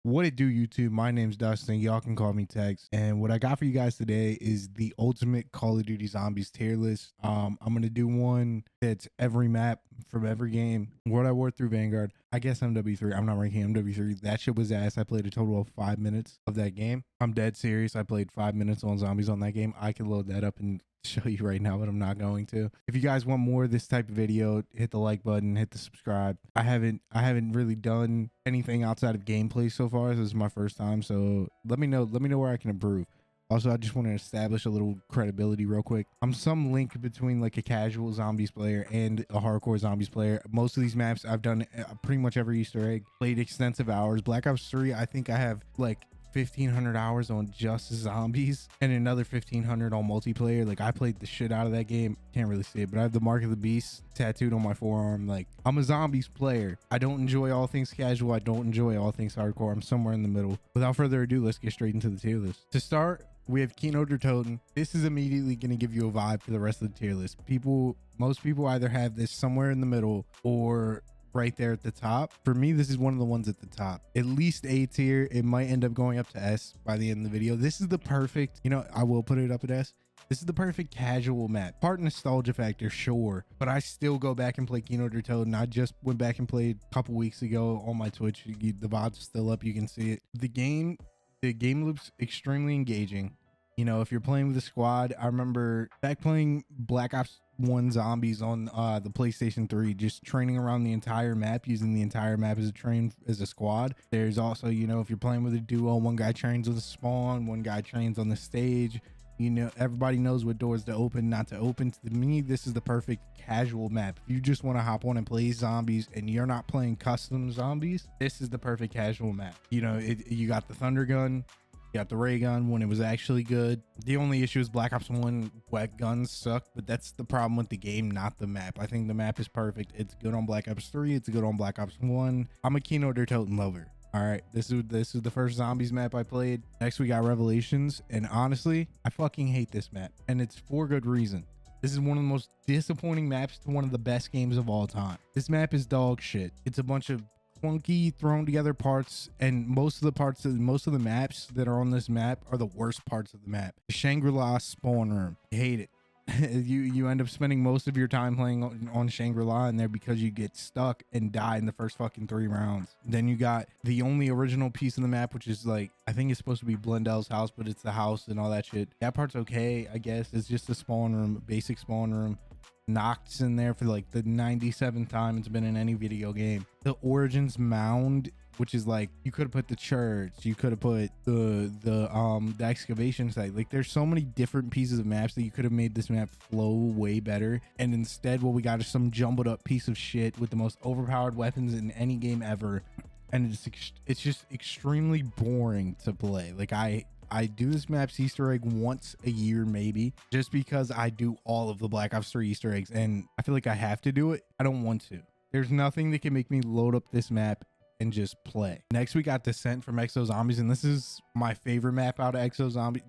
What it do, YouTube? My name's Dustin. Y'all can call me Tex. And what I got for you guys today is the ultimate Call of Duty Zombies tier list. I'm gonna do one that's every map from every game. World at War through Vanguard. I guess MW3. I'm not ranking MW3. That shit was ass. I played a total of 5 minutes of that game. I'm dead serious. I played 5 minutes on zombies on that game. I can load that up and show you right now, but I'm not going to. If you guys want more of this type of video, hit the like button, hit the subscribe. I haven't really done anything outside of gameplay so far. This is my first time, so let me know where I can improve. Also, I just want to establish a little credibility real quick. I'm some link between like a casual zombies player and a hardcore zombies player. Most of these maps I've done pretty much every Easter egg, played extensive hours. Black Ops 3, I think I have like 1,500 hours on just zombies and another 1,500 on multiplayer. Like, I played the shit out of that game. Can't really see it, but I have the Mark of the Beast tattooed on my forearm. Like, I'm a zombies player. I don't enjoy all things casual. I don't enjoy all things hardcore. I'm somewhere in the middle. Without further ado, let's get straight into the tier list. To start, we have Kino der Toten. This is immediately going to give you a vibe for the rest of the tier list. Most people either have this somewhere in the middle or right there at the top. For me, this is one of the ones at the top, at least A tier. It might end up going up to S by the end of the video. This is the perfect, I will put it up at S. This is the perfect casual map. Part nostalgia factor, sure, but I still go back and play Kino der Toten. I just went back and played a couple weeks ago on my Twitch. The VOD's still up, you can see it. The game loop's extremely engaging. If you're playing with a squad, I remember back playing Black Ops 1 Zombies on the PlayStation 3, just training around the entire map, using the entire map as a squad. There's also, if you're playing with a duo, one guy trains with a spawn, one guy trains on the stage. Everybody knows what doors to open, not to open. To me, this is the perfect casual map. If you just want to hop on and play zombies and you're not playing custom zombies, this is the perfect casual map. You got the Thunder Gun, you got the ray gun when it was actually good. The only issue is Black Ops 1 wet guns suck, but that's the problem with the game, not the map. I think the map is perfect. It's good on Black Ops 3. It's good on Black Ops 1. I'm a Kino der Toten lover. All right, this is the first zombies map I played. Next, we got Revelations, and honestly, I fucking hate this map, and it's for good reason. This is one of the most disappointing maps to one of the best games of all time. This map is dog shit. It's a bunch of clunky thrown together parts, and most of the maps that are on this map are the worst parts of the map. The Shangri-La spawn room, I hate it. you end up spending most of your time playing on Shangri-La in there because you get stuck and die in the first fucking 3 rounds. Then you got the only original piece of the map, which is like, I think it's supposed to be Blundell's house, but it's the house and all that shit. That part's okay, I guess. It's just a spawn room, basic spawn room. Knocked in there for like the 97th time it's been in any video game. The Origins mound, which is like, you could have put the church, you could have put the excavation site. Like, there's so many different pieces of maps that you could have made this map flow way better, and instead what we got is some jumbled up piece of shit with the most overpowered weapons in any game ever, and it's just extremely boring to play. Like, I do this map's Easter egg once a year, maybe, just because I do all of the Black Ops 3 Easter eggs, and I feel like I have to do it. I don't want to. There's nothing that can make me load up this map and just play. Next, we got Descent from Exo Zombies, and this is my favorite map out of Exo Zombies.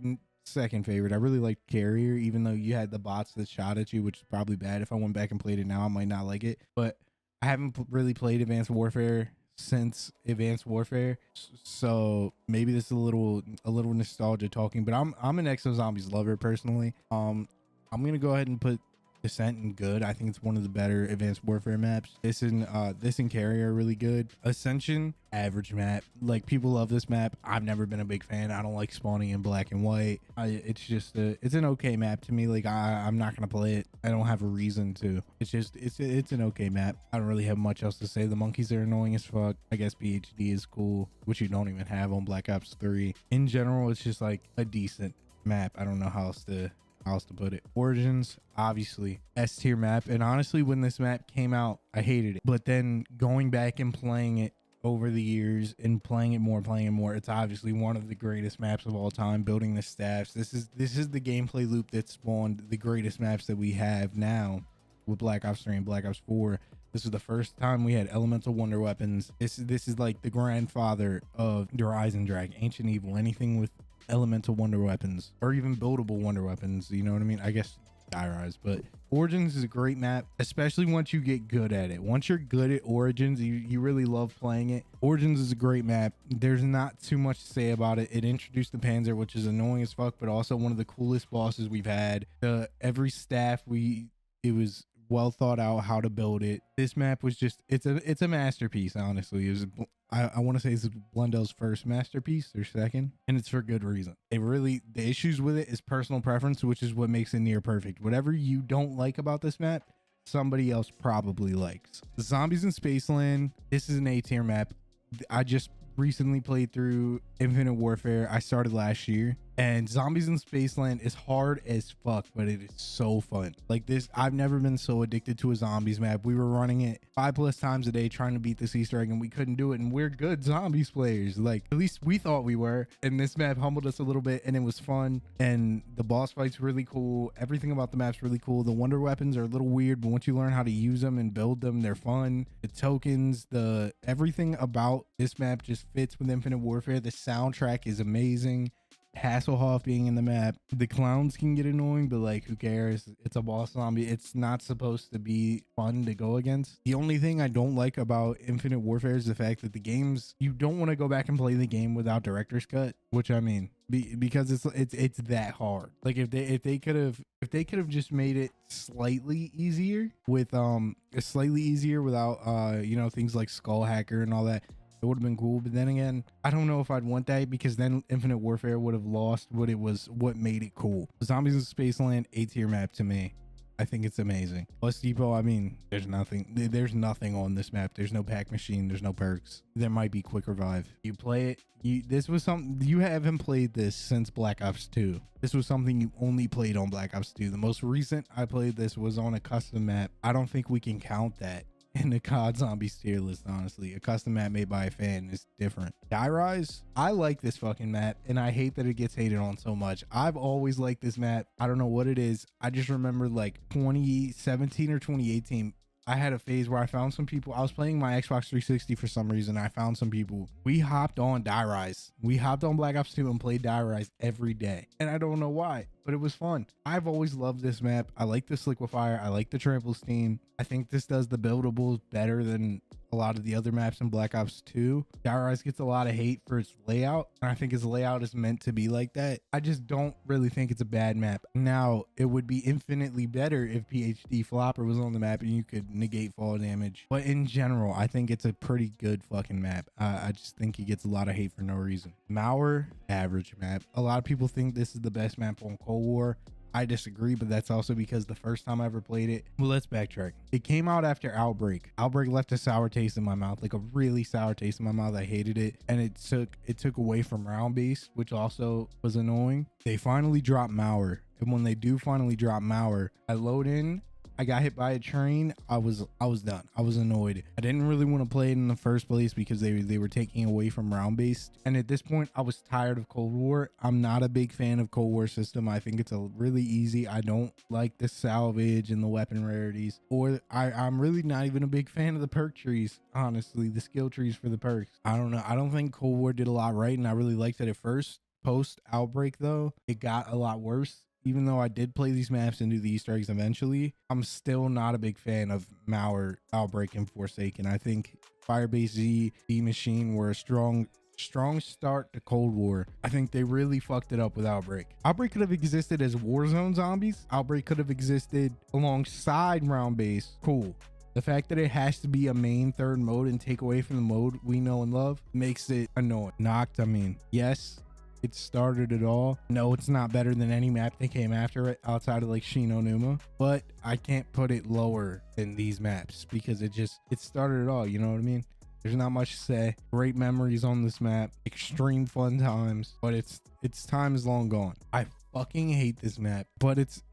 Second favorite. I really liked Carrier, even though you had the bots that shot at you, which is probably bad. If I went back and played it now, I might not like it. But I haven't really played Advanced Warfare since Advanced Warfare, so maybe this is a little nostalgia talking, but I'm an Exo Zombies lover personally. I'm gonna go ahead and put Descent in good. I think it's one of the better Advanced Warfare maps. This and Carrier are really good. Ascension, average map. Like, people love this map. I've never been a big fan. I don't like spawning in black and white. It's an okay map to me. Like, I'm not gonna play it. I don't have a reason to. It's an okay map. I don't really have much else to say. The monkeys are annoying as fuck. I guess PhD is cool, which you don't even have on Black Ops 3. In general, it's just like a decent map. I don't know how else to put it. Origins, obviously S tier map, and honestly, when this map came out, I hated it, but then going back and playing it over the years and playing it more, it's obviously one of the greatest maps of all time. Building the staffs, this is the gameplay loop that spawned the greatest maps that we have now with Black Ops 3 and Black Ops 4. This was the first time we had elemental wonder weapons. This is like the grandfather of Horizon Drag, Ancient Evil, anything with elemental wonder weapons, or even buildable wonder weapons. You know what I mean? I guess Die Rise, but Origins is a great map, especially once you get good at it. Once you're good at Origins, you really love playing it. Origins is a great map. There's not too much to say about it. It introduced the Panzer, which is annoying as fuck, but also one of the coolest bosses we've had. Every staff it was well thought out how to build it. This map was just it's a masterpiece, honestly. It was I want to say it's Blundell's first masterpiece or second, and it's for good reason. The issues with it is personal preference, which is what makes it near perfect. Whatever you don't like about this map, somebody else probably likes. The Zombies in Spaceland, this is an A tier map. I just recently played through Infinite Warfare. I started last year, and Zombies in Spaceland is hard as fuck, but it is so fun. Like this, I've never been so addicted to a zombies map. We were running it 5+ times a day trying to beat this Easter egg, and we couldn't do it. And we're good zombies players, like at least we thought we were. And this map humbled us a little bit, and it was fun. And the boss fight's really cool. Everything about the map's really cool. The wonder weapons are a little weird, but once you learn how to use them and build them, they're fun. The tokens, everything about this map just fits with Infinite Warfare. The soundtrack is amazing. Hasselhoff being in the map, the clowns can get annoying, but like who cares? It's a boss zombie. It's not supposed to be fun to go against. The only thing I don't like about Infinite Warfare is the fact that the games, you don't want to go back and play the game without director's cut, which I mean, because it's that hard. Like if they could have just made it slightly easier with slightly easier without you know, things like Skull Hacker and all that, it would have been cool. But then again, I don't know if I'd want that, because then Infinite Warfare would have lost what made it cool. Zombies in Spaceland, A tier map to me. I think it's amazing. Bus Depot, I mean, there's nothing on this map. There's no pack machine, there's no perks. There might be quick revive. You play it, this was something you haven't played this since Black Ops 2. This was something you only played on Black Ops 2. The most recent I played this was on a custom map. I don't think we can count that in the COD Zombies tier list, honestly. A custom map made by a fan is different. Die Rise, I like this fucking map, and I hate that it gets hated on so much. I've always liked this map. I don't know what it is. I just remember like 2017 or 2018, I had a phase where I found some people. I was playing my Xbox 360 for some reason. I found some people. We hopped on Die Rise. We hopped on Black Ops 2 and played Die Rise every day. And I don't know why, but it was fun. I've always loved this map. I like this liquefier. I like the trample steam. I think this does the buildables better than a lot of the other maps in Black Ops 2. Die Rise gets a lot of hate for its layout, and I think its layout is meant to be like that. I just don't really think it's a bad map. Now, it would be infinitely better if PhD Flopper was on the map and you could negate fall damage. But in general, I think it's a pretty good fucking map. I just think it gets a lot of hate for no reason. Mauer, average map. A lot of people think this is the best map on Cold War. I disagree, but that's also because the first time I ever played it, well, let's backtrack. It came out after Outbreak. Outbreak left a sour taste in my mouth, like a really sour taste in my mouth. I hated it, and it took away from round base, which also was annoying. They finally dropped Mauer, and when they do finally drop Mauer, I load in. I got hit by a train. I was done. I was annoyed. I didn't really want to play it in the first place because they were taking away from round based. And at this point, I was tired of Cold War. I'm not a big fan of Cold War system. I think it's a really easy. I don't like the salvage and the weapon rarities. Or I'm really not even a big fan of the perk trees. Honestly, the skill trees for the perks. I don't know. I don't think Cold War did a lot right, and I really liked it at first. Post Outbreak though, it got a lot worse. Even though I did play these maps and do the Easter eggs eventually, I'm still not a big fan of Mauer, Outbreak, and Forsaken. I think Firebase Z, B-Machine were a strong start to Cold War. I think they really fucked it up with Outbreak. Outbreak could have existed as Warzone zombies. Outbreak could have existed alongside Round Base. Cool. The fact that it has to be a main third mode and take away from the mode we know and love makes it annoying. Knocked, I mean, yes, it started it all. No, it's not better than any map that came after it outside of like Shino Numa, but I can't put it lower than these maps because it started it all. You know what I mean? There's not much to say. Great memories on this map, extreme fun times, but its time is long gone. I fucking hate this map, but it's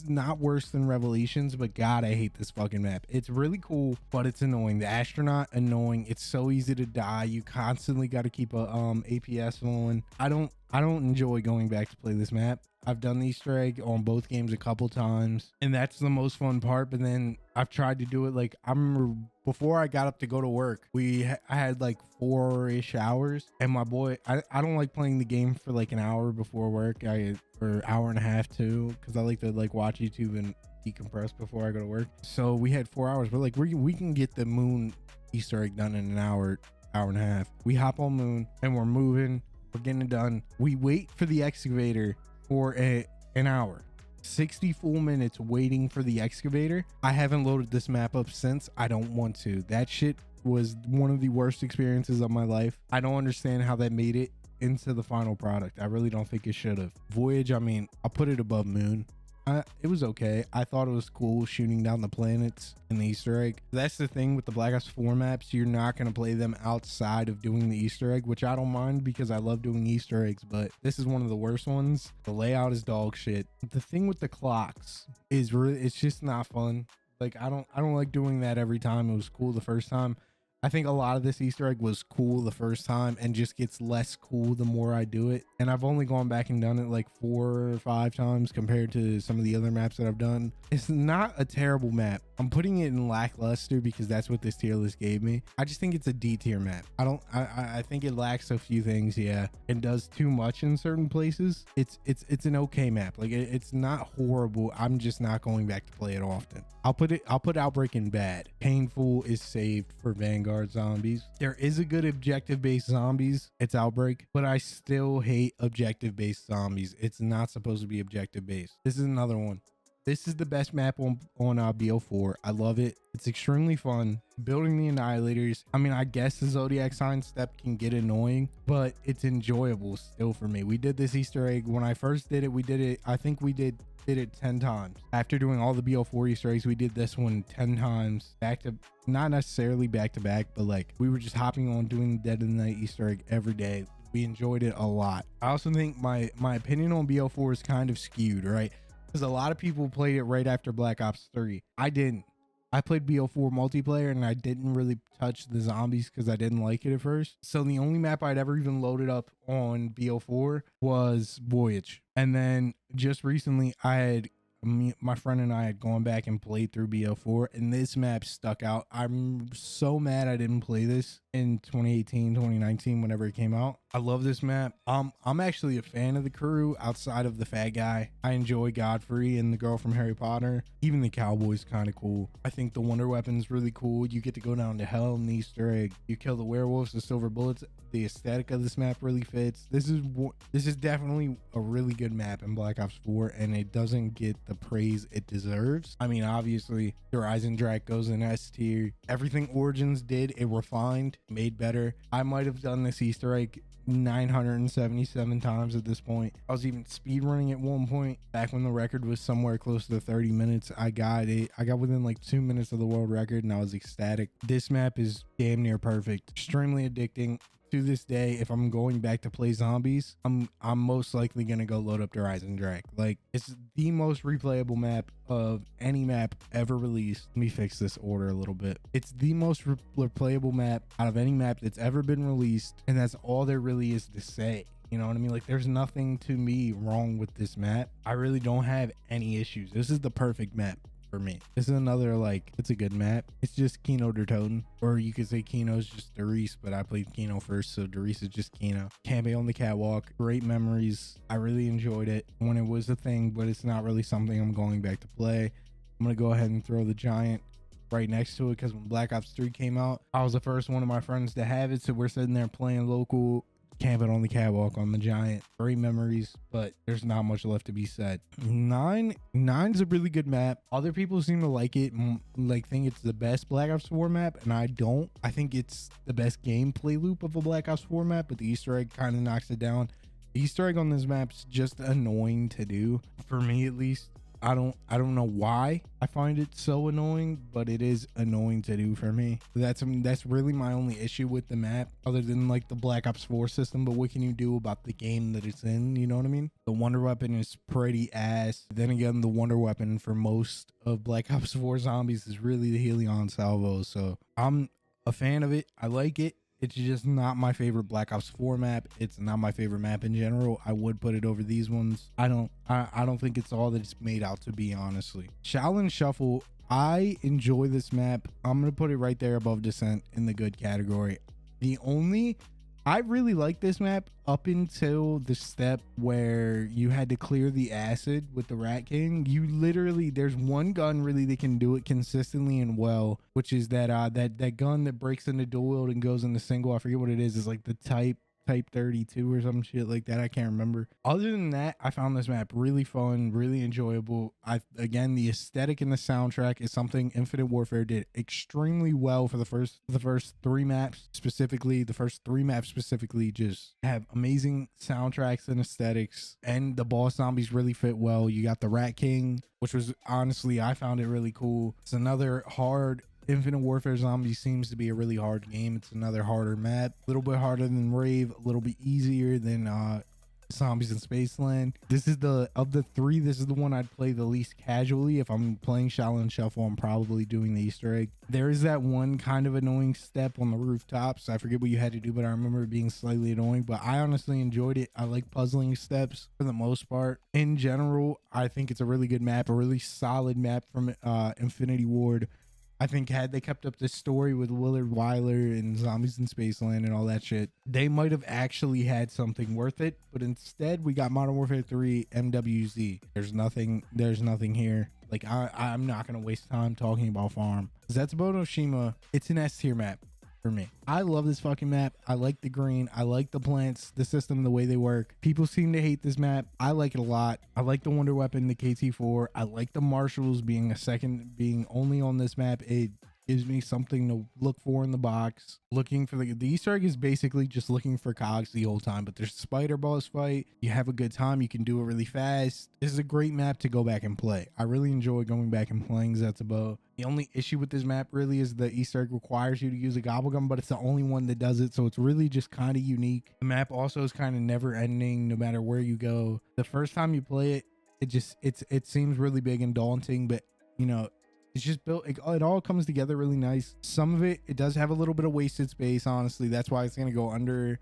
not worse than Revelations, but God, I hate this fucking map. It's really cool, but it's annoying. The astronaut, annoying. It's so easy to die. You constantly got to keep a APS on. I don't enjoy going back to play this map. I've done the Easter egg on both games a couple times, and that's the most fun part. But then I've tried to do it. Like, I remember before I got up to go to work, I had like 4-ish hours, and my boy, I don't like playing the game for like an hour before work, or hour and a half too, because I like to like watch YouTube and decompress before I go to work. So we had 4 hours. We're like, we can get the moon Easter egg done in an hour and a half. We hop on moon and we're moving, we're getting it done. We wait for the excavator for an hour. 60 full minutes waiting for the excavator. I haven't loaded this map up since. I don't want to. That shit was one of the worst experiences of my life. I don't understand how that made it into the final product. I really don't think it should have. Voyage, I mean, I'll put it above moon. It was okay. I thought it was cool shooting down the planets in the Easter egg. That's the thing with the Black Ops 4 maps. You're not going to play them outside of doing the Easter egg, which I don't mind because I love doing Easter eggs, but this is one of the worst ones. The layout is dog shit. The thing with the clocks is really, it's just not fun. Like, I don't like doing that every time. It was cool the first time. I think a lot of this Easter egg was cool the first time and just gets less cool the more I do it. And I've only gone back and done it like 4 or 5 times compared to some of the other maps that I've done. It's not a terrible map. I'm putting it in lackluster because that's what this tier list gave me. I just think it's a D tier map. I think it lacks a few things, yeah, and does too much in certain places. It's an okay map. Like it's not horrible. I'm just not going back to play it often. I'll put Outbreak in bad. Painful is saved for Vanguard zombies. There is a good objective based zombies. It's Outbreak, but I still hate objective based zombies. It's not supposed to be objective based. This is another one. This is the best map on BO4. I love it. It's extremely fun. Building the Annihilators. I mean, I guess the Zodiac sign step can get annoying, but it's enjoyable still for me. We did this Easter egg. When I first did it, I think we did it 10 times. After doing all the BO4 Easter eggs, we did this one 10 times. Not necessarily back to back, but like we were just hopping on doing the Dead of the Night Easter egg every day. We enjoyed it a lot. I also think my opinion on BO4 is kind of skewed, right? Because a lot of people played it right after Black Ops 3. I didn't. I played BO4 multiplayer and I didn't really touch the zombies because I didn't like it at first. So the only map I'd ever even loaded up on BO4 was Voyage. And then just recently my friend and I had gone back and played through BO4 and this map stuck out. I'm so mad I didn't play this in 2018, 2019, whenever it came out. I love this map. I'm actually a fan of the crew outside of the fat guy. I enjoy Godfrey and the girl from Harry Potter. Even the cowboy's kind of cool. I think the wonder weapon's really cool. You get to go down to hell in the Easter egg. You kill the werewolves, the silver bullets. The aesthetic of this map really fits. This is definitely a really good map in Black Ops 4 and it doesn't get the praise it deserves. I mean, obviously Horizon Drac goes in S tier. Everything Origins did, it refined, made better. I might have done this Easter egg 977 times at this point. I was even speed running at one point back when the record was somewhere close to 30 minutes. I got within like 2 minutes of the world record and I was ecstatic. This map is damn near perfect, extremely addicting. To this day, if I'm going back to play zombies, I'm most likely gonna go load up Horizon Drac. Like, it's the most replayable map of any map ever released. Let me fix this order a little bit. It's the most replayable map out of any map that's ever been released, and that's all there really is to say. You know what I mean? Like, there's nothing to me wrong with this map. I really don't have any issues. This is the perfect map for me. This is another, like, it's a good map. It's just Kino der Toten, or you could say Kino's just Derice, but I played Kino first, so Derice is just Kino. Camping on the catwalk, great memories. I really enjoyed it when it was a thing, but it's not really something I'm going back to play. I'm gonna go ahead and throw the Giant right next to it because when Black Ops 3 came out, I was the first one of my friends to have it, so we're sitting there playing local, camping on the catwalk on the Giant. Great memories, but there's not much left to be said. Nine's a really good map. Other people seem to like it, like think it's the best Black Ops 4 map, and I don't. I think it's the best gameplay loop of a Black Ops 4 map, but the Easter egg kind of knocks it down. The Easter egg on this map's just annoying to do, for me at least. I don't know why I find it so annoying, but it is annoying to do for me. That's really my only issue with the map, other than like the Black Ops 4 system. But what can you do about the game that it's in? You know what I mean? The wonder weapon is pretty ass. Then again, the wonder weapon for most of Black Ops 4 zombies is really the Helion salvo. So I'm a fan of it. I like it. It's just not my favorite Black Ops 4 map. It's not my favorite map in general. I would put it over these ones. I don't think it's all that it's made out to be, honestly. Shaolin Shuffle I enjoy this map. I'm gonna put it right there above Descent in the good category. The only I really like this map up until the step where you had to clear the acid with the Rat King. You literally, there's one gun really that can do it consistently and well, which is that gun that breaks into dual wield and goes into single. I forget what it is. It's like the type 32 or some shit like that. I can't remember. Other than that, I found this map really fun, really enjoyable. Again, the aesthetic and the soundtrack is something Infinite Warfare did extremely well for the first three maps specifically. The first three maps specifically just have amazing soundtracks and aesthetics, and the boss zombies really fit well. You got the Rat King, which was honestly, I found it really cool. It's another hard Infinite Warfare Zombies seems to be a really hard game. It's another harder map, a little bit harder than Rave, a little bit easier than Zombies in Spaceland. This is of the three, this is the one I'd play the least casually. If I'm playing Shaolin Shuffle, I'm probably doing the Easter egg. There is that one kind of annoying step on the rooftops. I forget what you had to do, but I remember it being slightly annoying, but I honestly enjoyed it. I like puzzling steps for the most part. In general, I think it's a really good map, a really solid map from Infinity Ward. I think had they kept up this story with Willard Wyler and Zombies in Spaceland and all that shit, they might have actually had something worth it. But instead, we got Modern Warfare 3 MWZ. There's nothing here. Like, I'm not going to waste time talking about Farm. Zetsubo no Shima, it's an S tier map for me. I love this fucking map. I like the green. I like the plants, the system, the way they work. People seem to hate this map. I like it a lot. I like the Wonder Weapon, the KT4. I like the Marshals being only on this map. It gives me something to look for in the box. Looking for the Easter egg is basically just looking for cogs the whole time, but there's a spider boss fight. You have a good time. You can do it really fast. This is a great map to go back and play. I really enjoy going back and playing Zetsubo. The only issue with this map really is the Easter egg requires you to use a gobble gun, but it's the only one that does it, so it's really just kind of unique. The map also is kind of never ending no matter where you go. The first time you play it, it seems really big and daunting, but you know, it's just built, it all comes together really nice. Some of it does have a little bit of wasted space, honestly. That's why it's gonna go under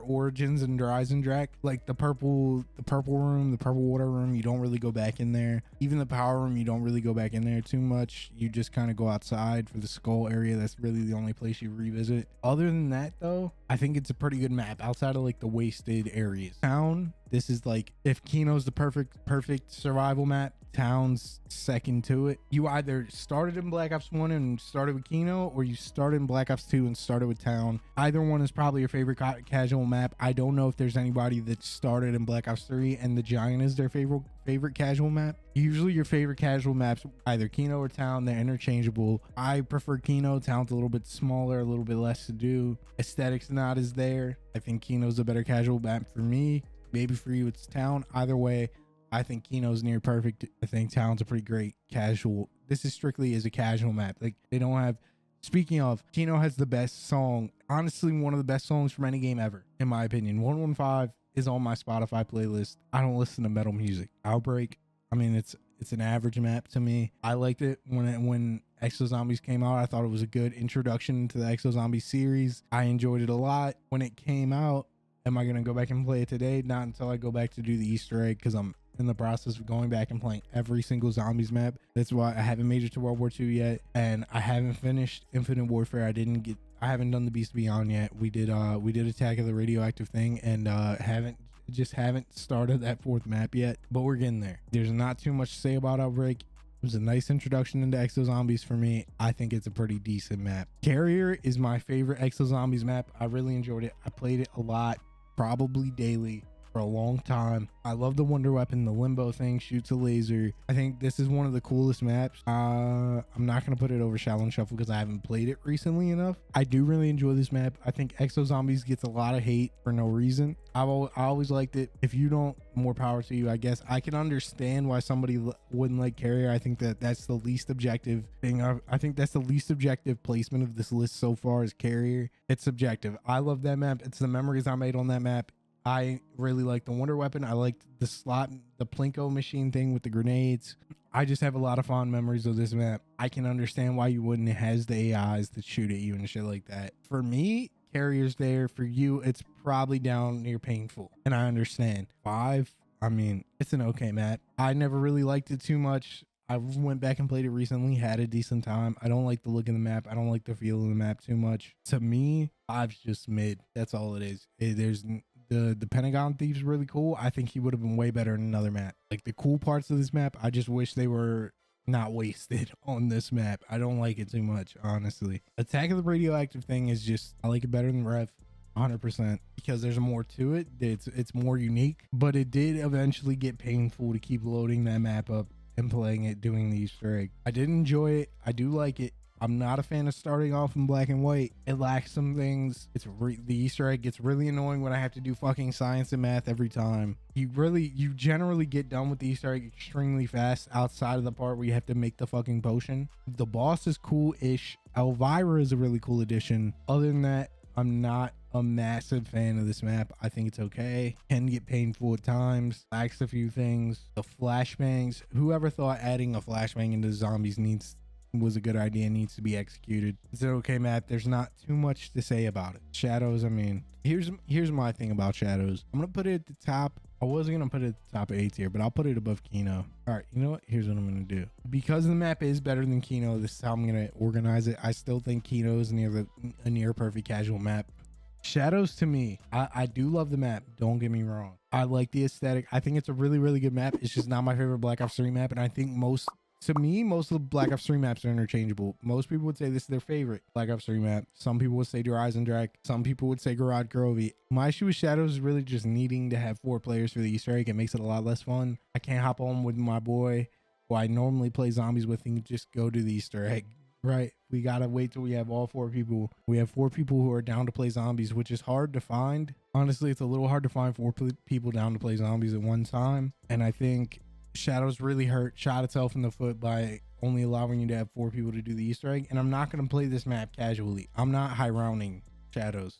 Origins and Dreisendrach. Like the purple room, the purple water room, you don't really go back in there. Even the power room, you don't really go back in there too much. You just kind of go outside for the skull area. That's really the only place you revisit. Other than that though, I think it's a pretty good map outside of like the wasted areas. Town, this is like, if Kino's the perfect survival map, Town's second to it. You either started in Black Ops 1 and started with Kino, or you started in Black Ops 2 and started with Town. Either one is probably your favorite casual map. I don't know if there's anybody that started in Black Ops 3 and the Giant is their favorite casual map. Usually your favorite casual maps, either Kino or Town, they're interchangeable. I prefer Kino. Town's a little bit smaller, a little bit less to do. Aesthetics not as there. I think Kino's a better casual map for me. Maybe for you it's Town. Either way, I think Kino's near perfect. I think Town's a pretty great casual. This is strictly as a casual map. Like, they don't have, speaking of, Kino has the best song. Honestly, one of the best songs from any game ever, in my opinion. 115 is on my Spotify playlist. I don't listen to metal music. Outbreak, I mean, it's an average map to me. I liked it when Exo Zombies came out. I thought it was a good introduction to the Exo Zombies series. I enjoyed it a lot when it came out. Am I going to go back and play it today? Not until I go back to do the Easter egg, because I'm in the process of going back and playing every single Zombies map. That's why I haven't made it to World War II yet, and I haven't finished Infinite Warfare. I haven't done the Beast Beyond yet. We did Attack of the Radioactive Thing, and haven't started that fourth map yet, but we're getting there. There's not too much to say about Outbreak. It was a nice introduction into Exo Zombies for me. I think it's a pretty decent map. Carrier is my favorite Exo Zombies map. I really enjoyed it. I played it a lot, probably daily, for a long time. I love the Wonder Weapon, the limbo thing, shoots a laser. I think this is one of the coolest maps. I'm not gonna put it over Shaolin Shuffle because I haven't played it recently enough. I do really enjoy this map. I think Exo Zombies gets a lot of hate for no reason. I always liked it. If you don't, more power to you, I guess. I can understand why somebody wouldn't like Carrier. I think that's the least objective thing. I think that's the least objective placement of this list so far is Carrier. It's subjective. I love that map. It's the memories I made on that map. I really like the Wonder Weapon. I liked the slot, the Plinko machine thing with the grenades. I just have a lot of fond memories of this map. I can understand why you wouldn't. It has the AIs that shoot at you and shit like that. For me, Carrier's there. For you, it's probably down near Painful. And I understand. 5, I mean, it's an okay map. I never really liked it too much. I went back and played it recently, had a decent time. I don't like the look of the map. I don't like the feel of the map too much. To me, 5's just mid. That's all it is. The Pentagon Thief's really cool. I think he would have been way better in another map. Like the cool parts of this map, I just wish they were not wasted on this map. I don't like it too much, honestly. Attack of the Radioactive thing is just, I like it better than Rev. 100%, because there's more to it. It's more unique, but it did eventually get painful to keep loading that map up and playing it, doing the Easter egg. I did enjoy it. I do like it. I'm not a fan of starting off in black and white. It lacks some things. The Easter egg gets really annoying when I have to do fucking science and math every time. You generally get done with the Easter egg extremely fast outside of the part where you have to make the fucking potion. The boss is cool-ish. Elvira is a really cool addition. Other than that, I'm not a massive fan of this map. I think it's okay. Can get painful at times. Lacks a few things. The flashbangs. Whoever thought adding a flashbang into zombies was a good idea, needs to be executed. It's an okay map. There's not too much to say about it. Shadows, I mean, here's my thing about Shadows. I'm gonna put it at the top. I wasn't gonna put it at the top of A tier, but I'll put it above Kino. All right, you know what? Here's what I'm gonna do. Because the map is better than Kino, this is how I'm gonna organize it. I still think Kino is a near perfect casual map. Shadows, to me, I do love the map. Don't get me wrong. I like the aesthetic. I think it's a really, really good map. It's just not my favorite Black Ops 3 map, and I think most of the Black Ops 3 maps are interchangeable. Most people would say this is their favorite Black Ops 3 map. Some people would say Dreisendracht. Some people would say Gorod Grovey. My issue with Shadows is really just needing to have 4 players for the Easter egg. It makes it a lot less fun. I can't hop on with my boy who I normally play zombies with and just go to the Easter egg. Right? We gotta wait till we have all 4 people. We have 4 people who are down to play zombies, which is hard to find. Honestly, it's a little hard to find 4 people down to play zombies at one time. And I think Shadows really shot itself in the foot by only allowing you to have 4 people to do the Easter egg. And I'm not going to play this map casually. I'm not high rounding Shadows,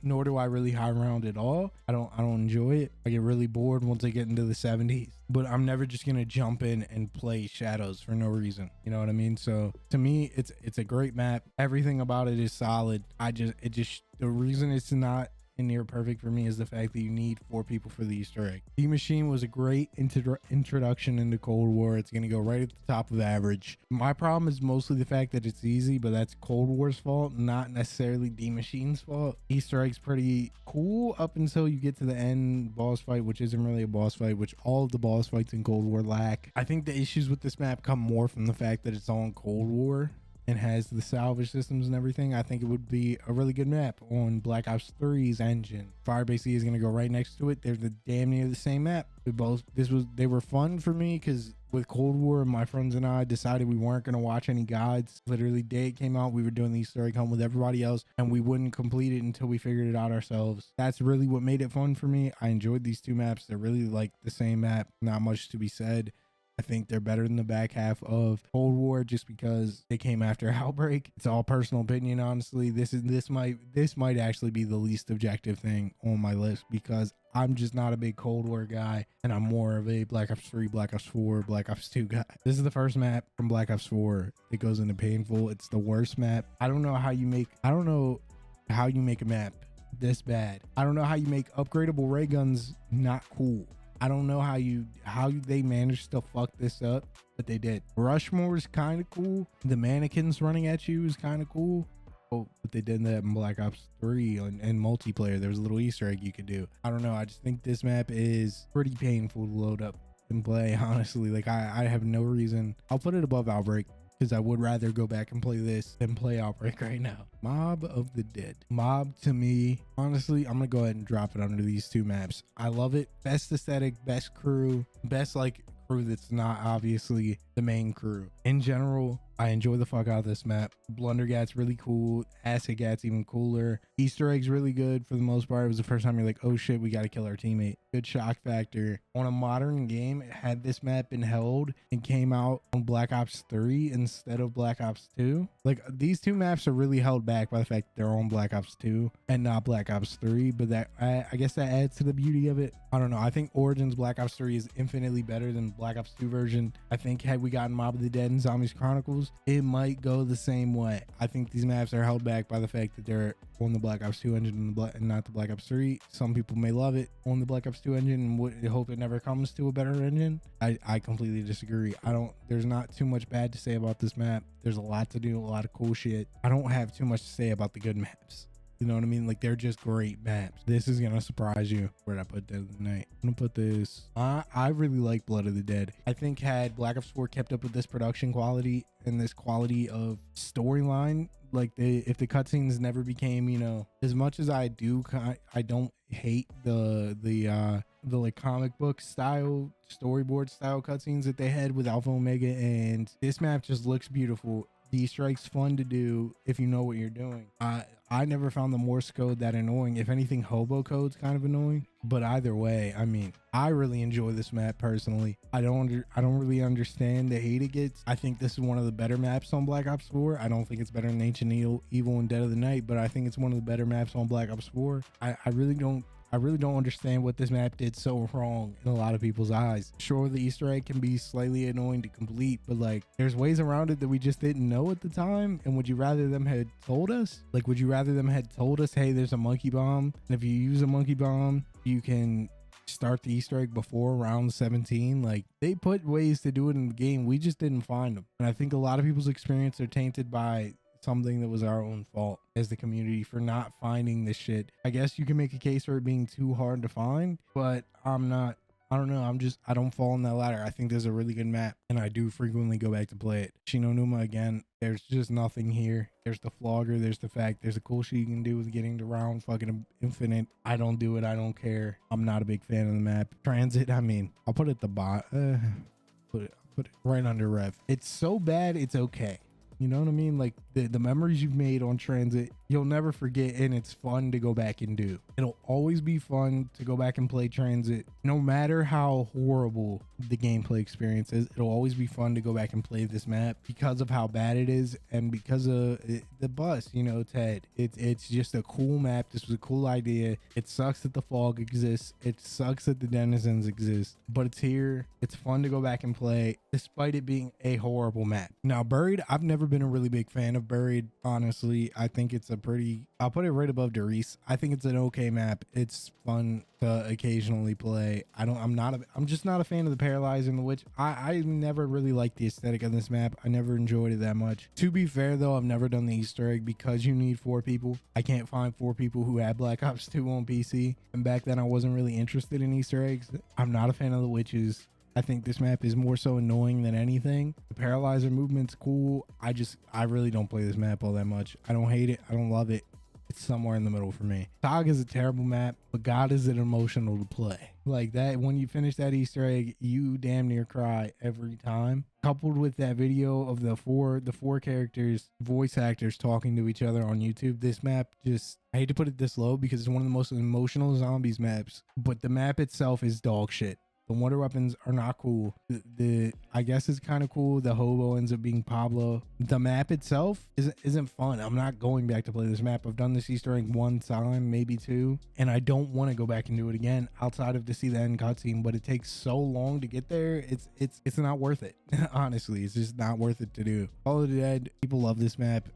nor do I really high round at all. I don't enjoy it. I get really bored once I get into the 70s, but I'm never just going to jump in and play Shadows for no reason. You know what I mean? So to me, it's a great map. Everything about it is solid. The reason it's not and near perfect for me is the fact that you need 4 people for the Easter egg. The Machine was a great introduction into Cold War. It's going to go right at the top of average. My problem is mostly the fact that it's easy, but that's Cold War's fault, not necessarily D Machine's fault. Easter egg's pretty cool up until you get to the end boss fight, which isn't really a boss fight, which all of the boss fights in Cold War lack. I think the issues with this map come more from the fact that it's all in Cold War and has the salvage systems and everything. I think it would be a really good map on Black Ops 3's engine. Firebase E is going to go right next to it. They're damn near the same map. They were fun for me because with Cold War, my friends and I decided we weren't going to watch any guides. Literally, day it came out, we were doing the Easter egg hunt with everybody else, and we wouldn't complete it until we figured it out ourselves. That's really what made it fun for me. I enjoyed these 2 maps. They're really like the same map. Not much to be said. I think they're better than the back half of Cold War just because they came after Outbreak. It's all personal opinion, honestly. This might actually be the least objective thing on my list because I'm just not a big Cold War guy, and I'm more of a Black Ops 3, Black Ops 4, Black Ops 2 guy. This is the first map from Black Ops 4 that goes into Painful. It's the worst map. I don't know how you make a map this bad. I don't know how you make upgradable ray guns not cool. I don't know how they managed to fuck this up, but they did. Rushmore is kind of cool. The mannequins running at you is kind of cool. Oh, but they did that in Black Ops 3 and multiplayer. There was a little Easter egg you could do. I don't know. I just think this map is pretty painful to load up and play, honestly. Like, I have no reason. I'll put it above Outbreak because I would rather go back and play this than play Outbreak right now. Mob of the Dead. Mob, to me, honestly, I'm gonna go ahead and drop it under these 2 maps. I love it. Best aesthetic, best crew, best like crew that's not obviously the main crew. In general, I enjoy the fuck out of this map. Blundergat's really cool. Acid Gat's even cooler. Easter egg's really good for the most part. It was the first time you're like, oh shit, we gotta kill our teammate. Good shock factor. On a modern game, had this map been held and came out on Black Ops 3 instead of Black Ops 2, like these 2 maps are really held back by the fact that they're on Black Ops 2 and not Black Ops 3, but that I guess that adds to the beauty of it. I don't know. I think Origins Black Ops 3 is infinitely better than Black Ops 2 version. I think had we gotten Mob of the Dead and Zombies Chronicles, goes, it might go the same way. I think these maps are held back by the fact that they're on the Black Ops 2 engine and not the Black Ops 3. Some people may love it on the Black Ops 2 engine and would hope it never comes to a better engine. I completely disagree. There's not too much bad to say about this map. There's a lot to do, a lot of cool shit. I don't have too much to say about the good maps. You know what I mean? Like, they're just great maps. This is gonna surprise you. Where'd I put Dead of the Night? I'm gonna put this. I really like Blood of the Dead. I think had Black Ops 4 kept up with this production quality and this quality of storyline, like if the cutscenes never became, you know, as much as I don't hate the like comic book style, storyboard style cutscenes that they had with Alpha Omega, and this map just looks beautiful. The Easter eggs fun to do if you know what you're doing. I never found the Morse code that annoying. If anything, hobo code's kind of annoying. But either way, I mean, I really enjoy this map personally. I don't really understand the hate it gets. I think this is one of the better maps on Black Ops 4. I don't think it's better than Ancient Evil and Dead of the Night, but I think it's one of the better maps on Black Ops 4. I really don't understand what this map did so wrong in a lot of people's eyes. Sure, the Easter egg can be slightly annoying to complete, but like there's ways around it that we just didn't know at the time. And would you rather them had told us? Like, would you rather them had told us, hey, there's a monkey bomb, and if you use a monkey bomb, you can start the Easter egg before round 17. Like, they put ways to do it in the game. We just didn't find them. And I think a lot of people's experience are tainted by something that was our own fault as the community for not finding this shit. I guess you can make a case for it being too hard to find, but I don't know. I don't fall in that ladder. I think there's a really good map and I do frequently go back to play it. Shinonuma again, there's just nothing here. There's the flogger, there's the fact, there's the cool shit you can do with getting to round fucking infinite. I don't do it, I don't care. I'm not a big fan of the map. Transit, I mean, I'll put it at the bottom. Put it right under Rev. It's so bad, it's okay. You know what I mean? Like the memories you've made on Transit, you'll never forget, and it's fun to go back and do. It'll always be fun to go back and play Transit. No matter how horrible the gameplay experience is, it'll always be fun to go back and play this map because of how bad it is and because of the bus, you know, Ted. It's just a cool map. This was a cool idea. It sucks that the fog exists. It sucks that the denizens exist, but it's here. It's fun to go back and play despite it being a horrible map. Now, Buried, I've never been a really big fan of Buried, honestly. I think it's I'll put it right above Derice. I think it's an okay map. It's fun to occasionally play. I'm just not a fan of the Paralyzer and the Witch. I never really liked the aesthetic of this map. I never enjoyed it that much. To be fair though, I've never done the Easter egg because you need 4 people. I can't find 4 people who had Black Ops 2 on PC. And back then I wasn't really interested in Easter eggs. I'm not a fan of the witches. I think this map is more so annoying than anything. The Paralyzer movement's cool. I really don't play this map all that much. I don't hate it. I don't love it. It's somewhere in the middle for me. Tog is a terrible map, but God, is it emotional to play. Like that, when you finish that Easter egg, you damn near cry every time. Coupled with that video of the four characters, voice actors talking to each other on YouTube, this map just, I hate to put it this low because it's one of the most emotional zombies maps, but the map itself is dog shit. The wonder weapons are not cool. I guess it's kind of cool. The hobo ends up being Pablo. The map itself isn't fun. I'm not going back to play this map. I've done this Easter egg 1 time, maybe 2, and I don't want to go back and do it again outside of to see the end cutscene. But it takes so long to get there. It's not worth it. Honestly, it's just not worth it to do. Call of the Dead. People love this map.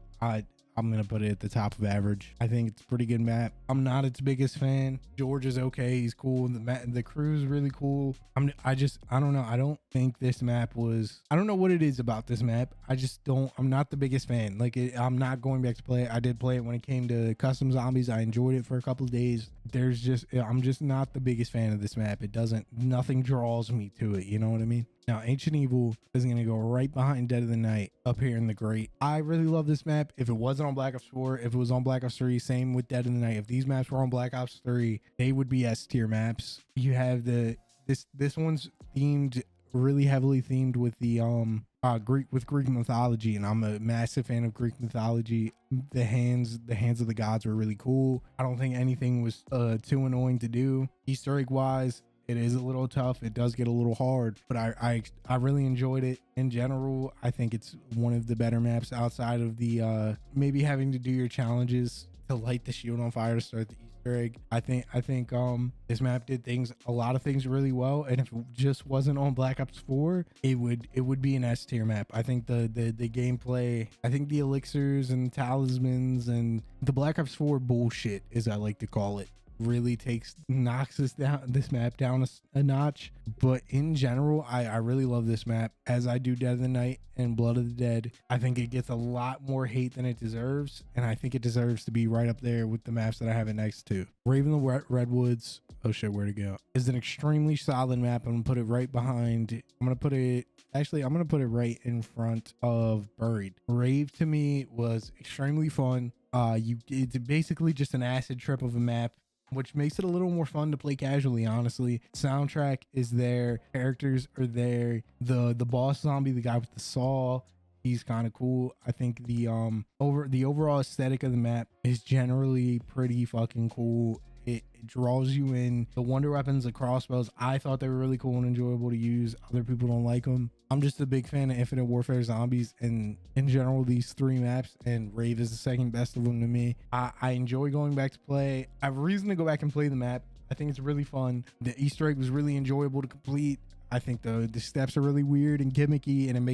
I'm gonna put it at the top of average. I think it's a pretty good map. I'm not its biggest fan. George is okay. He's cool. The crew's really cool. I don't know. I don't think this map was. I don't know what it is about this map. I'm not the biggest fan. Like I'm not going back to play it. I did play it when it came to custom zombies. I enjoyed it for a couple of days. I'm just not the biggest fan of this map. Nothing draws me to it. You know what I mean? Now, Ancient Evil is going to go right behind Dead of the Night up here in the Great. I really love this map. If it wasn't on Black Ops 4, if it was on Black Ops 3, same with Dead of the Night. If these maps were on Black Ops 3, they would be S tier maps. You have this one's themed, really heavily themed with the Greek mythology, and I'm a massive fan of Greek mythology. The hands of the gods were really cool. I don't think anything was too annoying to do. Easter egg wise, it is a little tough. It does get a little hard, but I really enjoyed it. In general, I think it's one of the better maps outside of the maybe having to do your challenges to light the shield on fire to start the Easter Easter egg. I think this map did a lot of things really well, and if it just wasn't on Black Ops 4, it would be an S tier map. I think the gameplay, I think the elixirs and talismans and the Black Ops 4 bullshit, as I like to call it, really knocks this map down a notch. But in general, I really love this map, as I do Dead of the Night and Blood of the Dead. I think it gets a lot more hate than it deserves, and I think it deserves to be right up there with the maps that I have it next to. Raven the Redwoods, oh shit, where'd it go, is an extremely solid map. I'm gonna put it right behind, I'm gonna put it right in front of Buried. Rave to me was extremely fun. It's basically just an acid trip of a map, which makes it a little more fun to play casually, honestly. Soundtrack is there, characters are there. The boss zombie, the guy with the saw, he's kind of cool. I think the overall aesthetic of the map is generally pretty fucking cool. It draws you in. The wonder weapons, the crossbows, I thought they were really cool and enjoyable to use. Other people don't like them. I'm just a big fan of Infinite Warfare Zombies and in general these 3 maps, and Rave is the second best of them to me. I enjoy going back to play. I have a reason to go back and play the map. I think it's really fun. The Easter egg was really enjoyable to complete. I think the steps are really weird and gimmicky, and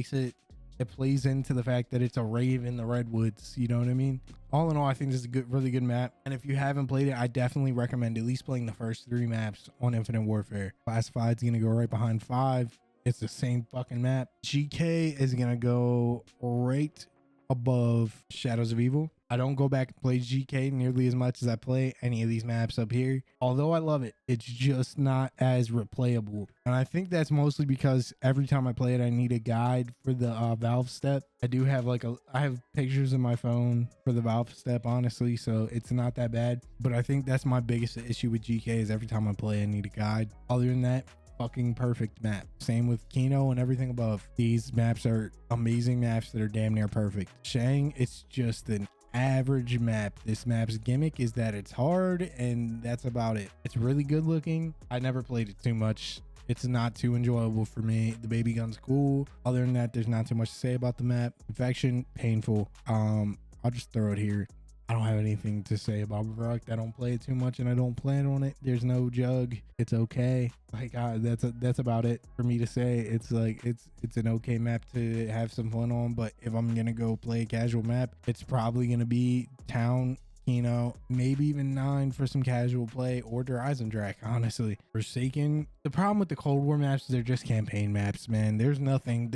it plays into the fact that it's a rave in the Redwoods. You know what I mean? All in all, I think this is a really good map. And if you haven't played it, I definitely recommend at least playing the first 3 maps on Infinite Warfare. Classified's gonna go right behind 5. It's the same fucking map. GK is gonna go right above Shadows of Evil. I don't go back and play GK nearly as much as I play any of these maps up here. Although I love it, it's just not as replayable. And I think that's mostly because every time I play it, I need a guide for the Valve step. I do have I have pictures in my phone for the Valve step, honestly, so it's not that bad. But I think that's my biggest issue with GK is every time I play, I need a guide. Other than that, fucking perfect map. Same with Kino and everything above. These maps are amazing maps that are damn near perfect. Shang, it's just an average map. This map's gimmick is that it's hard, and that's about it. It's really good looking. I never played it too much. It's not too enjoyable for me. The baby gun's cool. Other than that, there's not too much to say about the map. Infection, painful. I'll just throw it here. I don't have anything to say about Verrückt. I don't play it too much, and I don't plan on it. There's no jug. It's okay. Like that's about it for me to say. It's like it's an okay map to have some fun on. But if I'm gonna go play a casual map, it's probably gonna be Town, maybe even 9 for some casual play, or Der Eisendrache, honestly. Forsaken, the problem with the Cold War maps is they're just campaign maps, man. There's nothing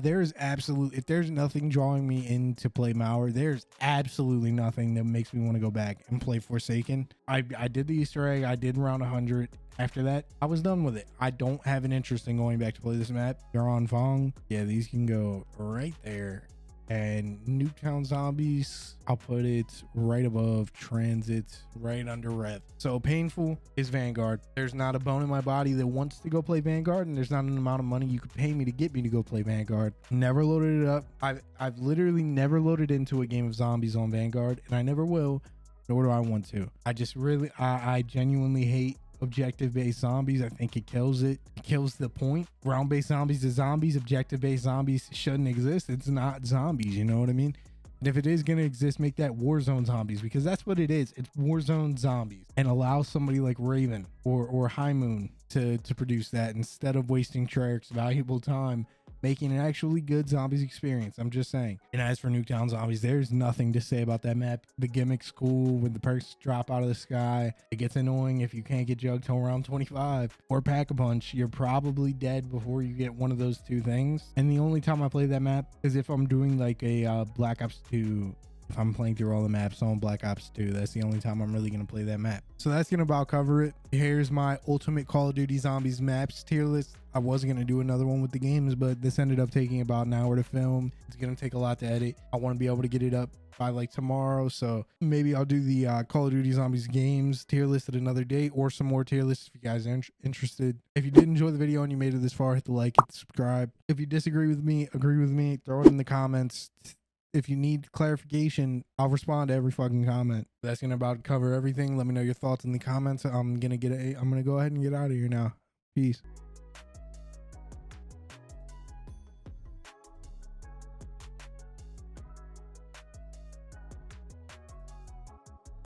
there's absolutely, if there's nothing drawing me in to play Mauer, there's absolutely nothing that makes me want to go back and play Forsaken. I did the Easter egg, I did round 100. After that, I was done with it. I don't have an interest in going back to play this map. Yaron Fong, yeah, these can go right there. And Nuketown Zombies, I'll put it right above Transit, right under Rev. So painful is Vanguard. There's not a bone in my body that wants to go play Vanguard, and there's not an amount of money you could pay me to get me to go play Vanguard. Never loaded it up. I've literally never loaded into a game of zombies on Vanguard, and I never will, nor do I want to. I genuinely hate objective-based zombies. I think it kills the point. Round-based zombies is zombies. Objective-based zombies shouldn't exist. It's not zombies, you know what I mean? And if it is going to exist, make that Warzone zombies, because that's what it is. It's Warzone zombies, and allow somebody like Raven or High Moon to produce that instead of wasting Treyarch's valuable time making an actually good zombies experience. I'm just saying. And as for Nuketown Zombies, there's nothing to say about that map. The gimmick's cool when the perks drop out of the sky. It gets annoying if you can't get jugged till around 25 or Pack-a-Punch. You're probably dead before you get one of those 2 things. And the only time I play that map is if I'm doing like a Black Ops 2. If I'm playing through all the maps on Black Ops 2, that's the only time I'm really going to play that map. So that's going to about cover it. Here's my ultimate Call of Duty Zombies maps tier list. I was going to do another one with the games, but this ended up taking about an hour to film. It's going to take a lot to edit. I want to be able to get it up by like tomorrow, so maybe I'll do the Call of Duty Zombies games tier list at another date, or some more tier lists if you guys are interested. If you did enjoy the video and you made it this far, hit the like, hit the subscribe. If you disagree with me, agree with me, throw it in the comments. If you need clarification, I'll respond to every fucking comment. That's gonna about cover everything. Let me know your thoughts in the comments. I'm gonna go ahead and get out of here now. Peace.